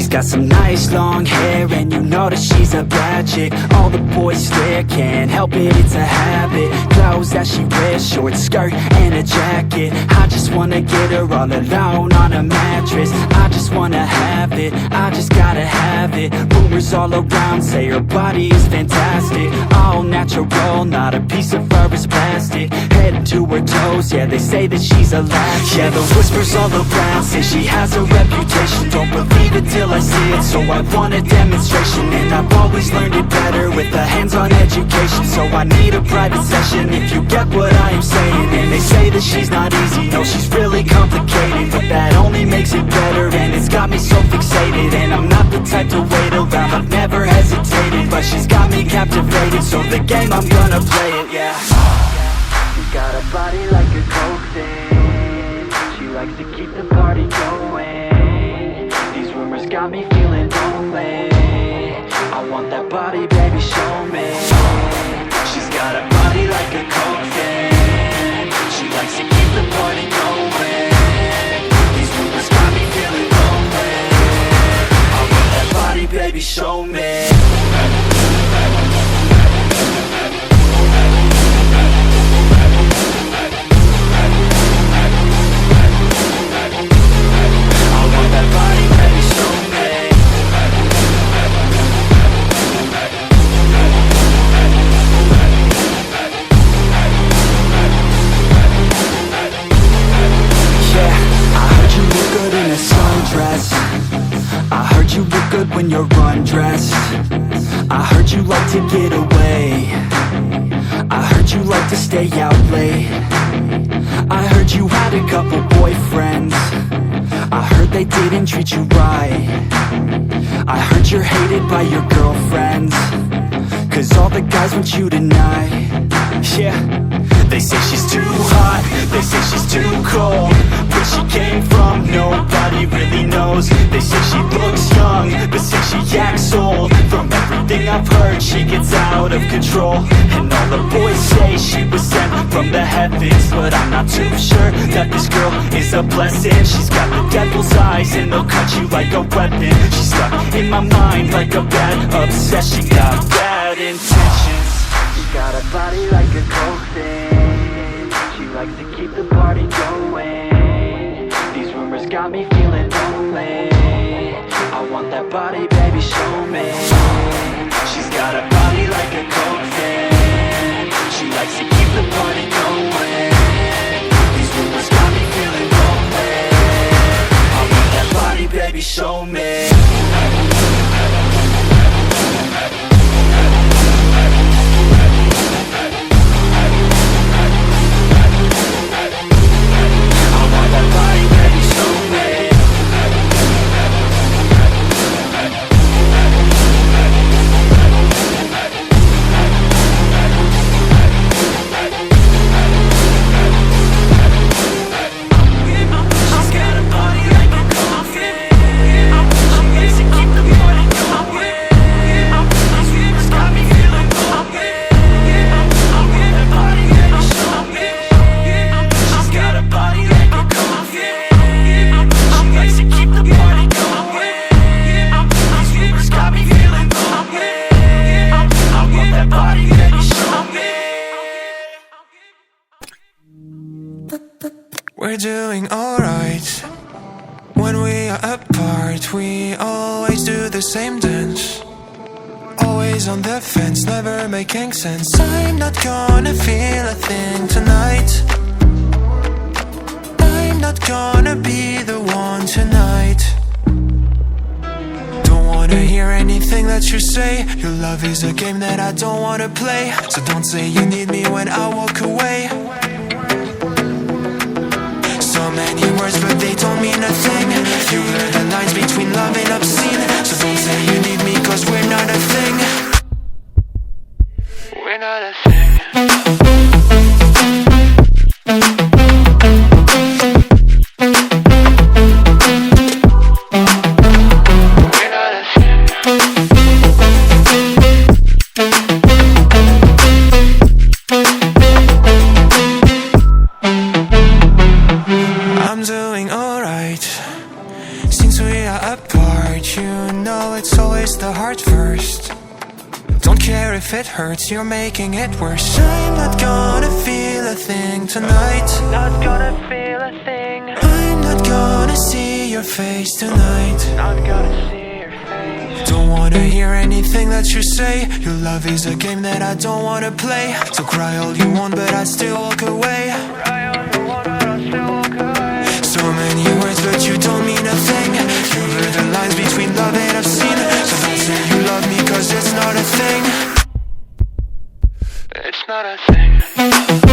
She's got some nice long hair, and you know that she's a bad chick. All the boys stare, can't help it, it's a habit. Clothes that she wears, short skirt and a jacket. I just wanna get her all alone on a mattress. I just wanna have it, I just gotta have it. Rumors all around say her body is fantastic. All natural, not a piece of fur is plastic. Head to her toes, yeah, they say that she's a latch. Yeah, the whispers all around say she has a reputation. Don't believe it till I see it, so I want a demonstration. And I've always learned it better with a hands-on education. So I need a private session if you get what I am saying. And they say that she's not easy, no, she's really complicated. But that only makes it better, and it's got me so fixated. And I'm not the type to wait around, I've never hesitated. But she's got me captivated, so the game, I'm gonna play it, yeah. She's got a body like a coke thing. She likes to keep the party going. These rumors got me feeling lonely. I want that body, baby, show me. She's got a body like a coke thing. She likes to keep the party going. These rumors got me feeling lonely. I want that body, baby, show me. I heard you look good when you're undressed. I heard you like to get away. I heard you like to stay out late. I heard you had a couple boyfriends. I heard they didn't treat you right. I heard you're hated by your girlfriends, 'cause all the guys want you tonight. Yeah, they say she's too hot, they say she's too cold. Where she came from, nobody really knows. They say she looks young, but say she acts old. From everything I've heard, she gets out of control. And all the boys say she was sent from the heavens, but I'm not too sure that this girl is a blessing. She's got the devil's eyes, and they'll cut you like a weapon. She's stuck in my mind like a bad obsession. Got bad intentions. She's got a body like a coke thing. She likes to keep the party going. These rumors got me feeling lonely. I want that body, baby, show me. She's got a body like a coke thing. She likes to keep the party going. These rumors got me feeling lonely. I want that body, baby, show me. We're doing alright. When we are apart, we always do the same dance. Always on the fence, never making sense. I'm not gonna feel a thing tonight. I'm not gonna be the one tonight. Don't wanna hear anything that you say. Your love is a game that I don't wanna play. So don't say you need me when I walk away. So many words, but they don't mean a thing. You blur the lines between love and obscene. So don't say you need me, 'cause we're not a thing. We're not a thing. I'm doing alright. Since we are apart, you first. Don't care if it hurts, you're making it worse. I'm not gonna feel a thing tonight. Not gonna feel a thing. I'm not gonna see your face tonight. Not gonna see your face. Don't wanna hear anything that you say. Your love is a game that I don't wanna play. So cry all you want, but I still walk away. Cry all you want, but I'll still walk away. So many words, but you don't mean a thing. You blur the lines between love and obscene. So don't say you love me, cause it's not a thing. It's not a thing.